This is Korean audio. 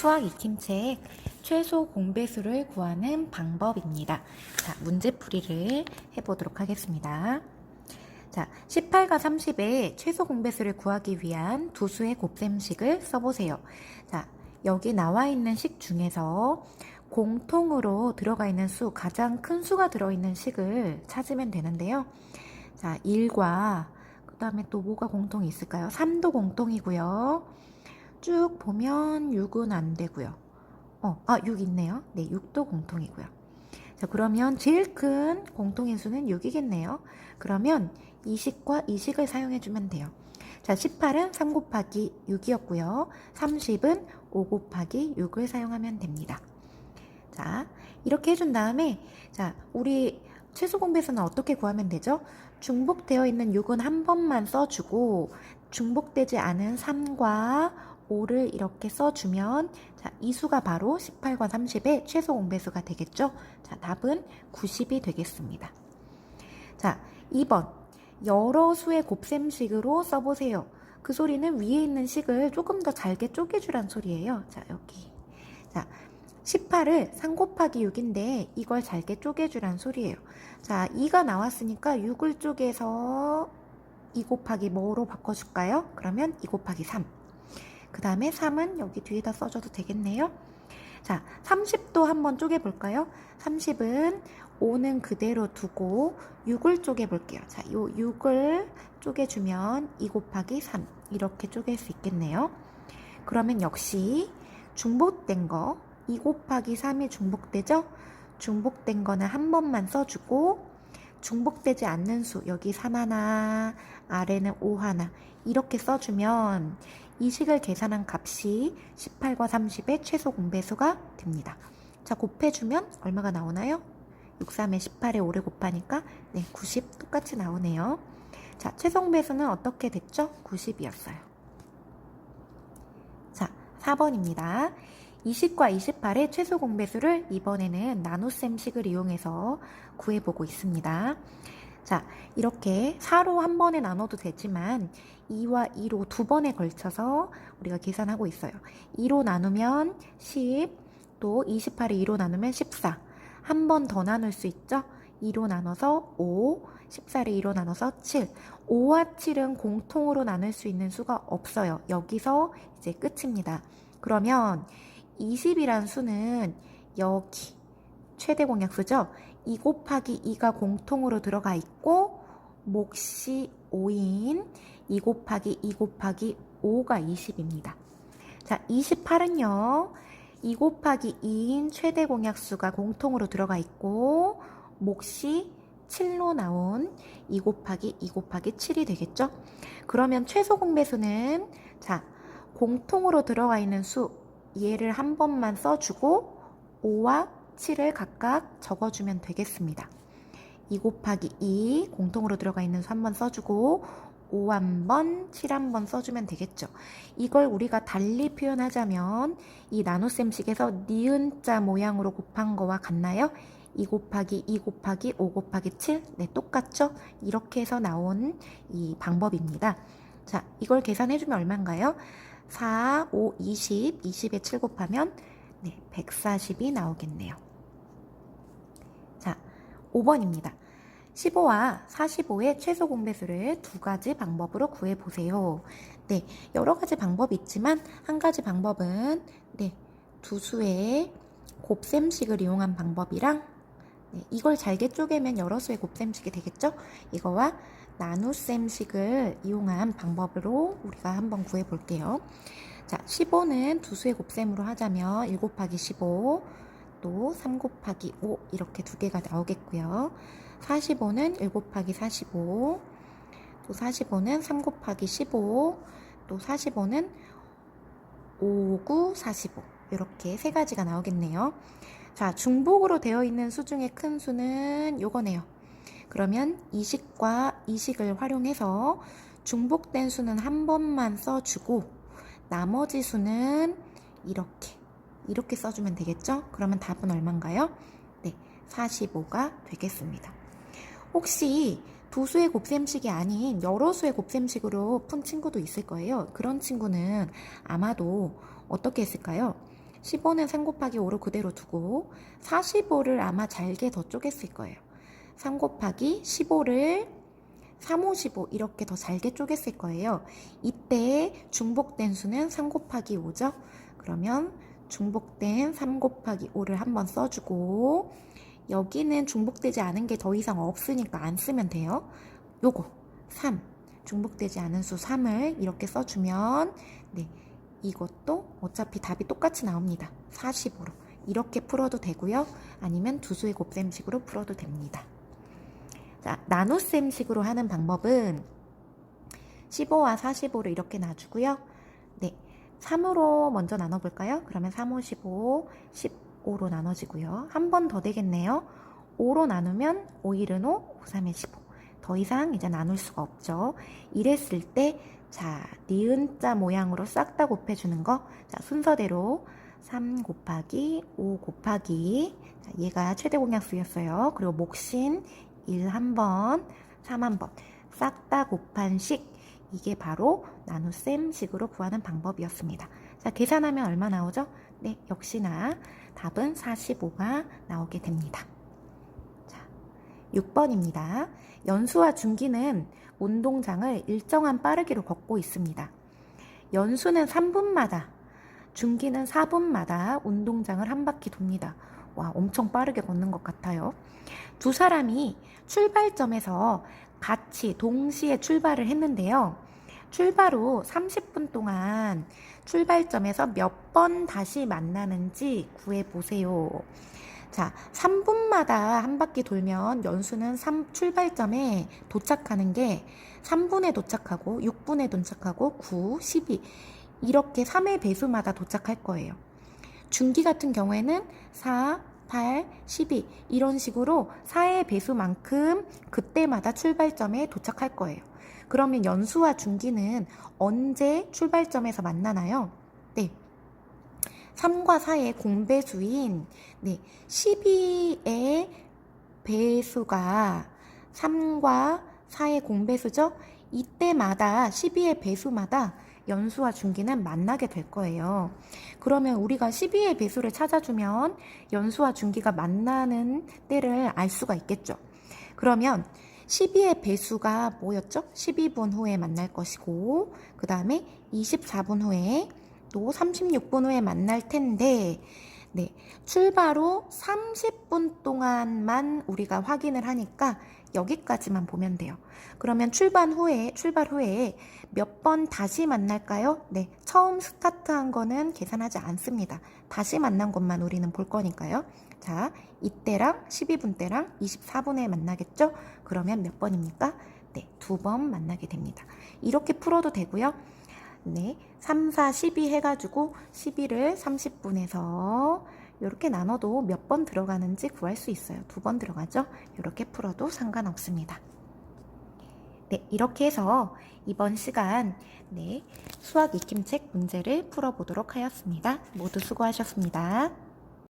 수학 익힘책 최소 공배수를 구하는 방법입니다. 자, 문제풀이를 해보도록 하겠습니다. 자, 18과 30의 최소 공배수를 구하기 위한 두 수의 곱셈식을 써보세요. 자, 여기 나와 있는 식 중에서 공통으로 들어가 있는 수, 가장 큰 수가 들어있는 식을 찾으면 되는데요. 자, 1과 그 다음에 또 뭐가 공통이 있을까요? 3도 공통이고요. 쭉 보면 6은 안 되고요. 6 있네요. 네, 6도 공통이고요. 자, 그러면 제일 큰 공통인 수는 6이겠네요. 그러면 이 식과 이 식을 사용해주면 돼요. 자, 18은 3 곱하기 6이었고요. 30은 5 곱하기 6을 사용하면 됩니다. 자, 이렇게 해준 다음에, 자, 우리 최소 공배수는 어떻게 구하면 되죠? 중복되어 있는 6은 한 번만 써주고, 중복되지 않은 3과 5를 이렇게 써주면, 자, 이 수가 바로 18과 30의 최소 공배수가 되겠죠? 자, 답은 90이 되겠습니다. 자, 2번. 여러 수의 곱셈식으로 써보세요. 그 소리는 위에 있는 식을 조금 더 잘게 쪼개주란 소리예요. 자, 여기. 자, 18을 3 곱하기 6인데 이걸 잘게 쪼개주란 소리예요. 자, 2가 나왔으니까 6을 쪼개서 2 곱하기 뭐로 바꿔줄까요? 그러면 2 곱하기 3. 그 다음에 3은 여기 뒤에다 써줘도 되겠네요. 자, 30도 한번 쪼개볼까요? 30은 5는 그대로 두고 6을 쪼개볼게요. 자, 요 6을 쪼개주면 2 곱하기 3 이렇게 쪼갤 수 있겠네요. 그러면 역시 중복된 거 2 곱하기 3이 중복되죠? 중복된 거는 한 번만 써주고 중복되지 않는 수 여기 3 하나 아래는 5 하나 이렇게 써주면 이 식을 계산한 값이 18과 30의 최소 공배수가 됩니다. 자, 곱해주면 얼마가 나오나요? 6, 3에 18에 5를 곱하니까 네, 90 똑같이 나오네요. 자, 최소 공배수는 어떻게 됐죠? 90이었어요. 자, 4번입니다. 20과 28의 최소 공배수를 이번에는 나눗셈식을 이용해서 구해보고 있습니다. 자, 이렇게 4로 한 번에 나눠도 되지만 2와 2로 두 번에 걸쳐서 우리가 계산하고 있어요. 2로 나누면 10, 또 28을 2로 나누면 14. 한 번 더 나눌 수 있죠? 2로 나눠서 5, 14를 2로 나눠서 7. 5와 7은 공통으로 나눌 수 있는 수가 없어요. 여기서 이제 끝입니다. 그러면 20이란 수는 여기 최대 공약수죠? 2 곱하기 2가 공통으로 들어가 있고 몫이 5인 2 곱하기 2 곱하기 5가 20입니다. 자, 28은요. 2 곱하기 2인 최대 공약수가 공통으로 들어가 있고 몫이 7로 나온 2 곱하기 2 곱하기 7이 되겠죠? 그러면 최소 공배수는 자, 공통으로 들어가 있는 수 얘를 한 번만 써주고 5와 7을 각각 적어주면 되겠습니다. 2 곱하기 2 공통으로 들어가 있는 수 한 번 써주고 5 한 번, 7 한 번 써주면 되겠죠. 이걸 우리가 달리 표현하자면 이 나눗셈식에서 니은자 모양으로 곱한 거와 같나요? 2 곱하기 2 곱하기 5 곱하기 7 네, 똑같죠? 이렇게 해서 나온 이 방법입니다. 자, 이걸 계산해주면 얼마인가요? 4, 5, 20, 20에 7 곱하면 네, 140이 나오겠네요. 자, 5번입니다. 15와 45의 최소 공배수를 두 가지 방법으로 구해보세요. 네, 여러 가지 방법이 있지만 한 가지 방법은 네, 두 수의 곱셈식을 이용한 방법이랑 네, 이걸 잘게 쪼개면 여러 수의 곱셈식이 되겠죠? 이거와 나눗셈식을 이용한 방법으로 우리가 한번 구해볼게요. 자, 15는 두 수의 곱셈으로 하자면 1 곱하기 15, 또 3 곱하기 5 이렇게 두 개가 나오겠고요. 45는 1 곱하기 45, 또 45는 3 곱하기 15, 또 45는 5, 9, 45 이렇게 세 가지가 나오겠네요. 자, 중복으로 되어 있는 수 중에 큰 수는 요거네요. 그러면 이 식과 이 식을 활용해서 중복된 수는 한 번만 써주고 나머지 수는 이렇게 써주면 되겠죠? 그러면 답은 얼마인가요? 네, 45가 되겠습니다. 혹시 두 수의 곱셈식이 아닌 여러 수의 곱셈식으로 푼 친구도 있을 거예요. 그런 친구는 아마도 어떻게 했을까요? 15는 3 곱하기 5로 그대로 두고 45를 아마 잘게 더 쪼갰을 거예요. 3 곱하기 15를 3, 5, 15 이렇게 더 잘게 쪼갰을 거예요. 이때 중복된 수는 3 곱하기 5죠. 그러면 중복된 3 곱하기 5를 한번 써주고 여기는 중복되지 않은 게 더 이상 없으니까 안 쓰면 돼요. 요거 3 중복되지 않은 수 3을 이렇게 써주면 네, 이것도 어차피 답이 똑같이 나옵니다. 45로 이렇게 풀어도 되고요. 아니면 두 수의 곱셈식으로 풀어도 됩니다. 자, 나눗셈식으로 하는 방법은 15와 45를 이렇게 놔주고요. 네, 3으로 먼저 나눠볼까요? 그러면 3, 5, 15, 15로 나눠지고요. 한 번 더 되겠네요. 5로 나누면 5, 1은 5, 5, 3은 15. 더 이상 이제 나눌 수가 없죠. 이랬을 때, 자, 니은자 모양으로 싹 다 곱해주는 거. 자, 순서대로 3 곱하기 5 곱하기. 자, 얘가 최대 공약수였어요. 그리고 목신 1 한번, 3 한번. 싹 다 곱한 식. 이게 바로 나눗셈식으로 구하는 방법이었습니다. 자, 계산하면 얼마 나오죠? 네, 역시나 답은 45가 나오게 됩니다. 자, 6번입니다. 연수와 중기는 운동장을 일정한 빠르기로 걷고 있습니다. 연수는 3분마다, 중기는 4분마다 운동장을 한 바퀴 돕니다. 와, 엄청 빠르게 걷는 것 같아요. 두 사람이 출발점에서 같이 동시에 출발을 했는데요. 출발 후 30분 동안 출발점에서 몇 번 다시 만나는지 구해보세요. 자, 3분마다 한 바퀴 돌면 연수는 출발점에 도착하는 게 3분에 도착하고 6분에 도착하고 9, 12 이렇게 3의 배수마다 도착할 거예요. 중기 같은 경우에는 4, 8, 12 이런 식으로 4의 배수만큼 그때마다 출발점에 도착할 거예요. 그러면 연수와 중기는 언제 출발점에서 만나나요? 네. 3과 4의 공배수인 12의 배수가 3과 4의 공배수죠? 이때마다 12의 배수마다 연수와 중기는 만나게 될 거예요. 그러면 우리가 12의 배수를 찾아주면 연수와 중기가 만나는 때를 알 수가 있겠죠. 그러면 12의 배수가 뭐였죠? 12분 후에 만날 것이고 그 다음에 24분 후에 또 36분 후에 만날 텐데 네, 출발 후 30분 동안만 우리가 확인을 하니까 여기까지만 보면 돼요. 그러면 출발 후에 몇 번 다시 만날까요? 네, 처음 스타트한 거는 계산하지 않습니다. 다시 만난 것만 우리는 볼 거니까요. 자, 이때랑 12분 때랑 24분에 만나겠죠? 그러면 몇 번입니까? 네, 2번 만나게 됩니다. 이렇게 풀어도 되고요. 네, 3, 4, 12 해가지고 12를 30분에서 이렇게 나눠도 몇 번 들어가는지 구할 수 있어요. 2번 들어가죠? 이렇게 풀어도 상관없습니다. 네, 이렇게 해서 이번 시간 수학 익힘책 문제를 풀어보도록 하였습니다. 모두 수고하셨습니다.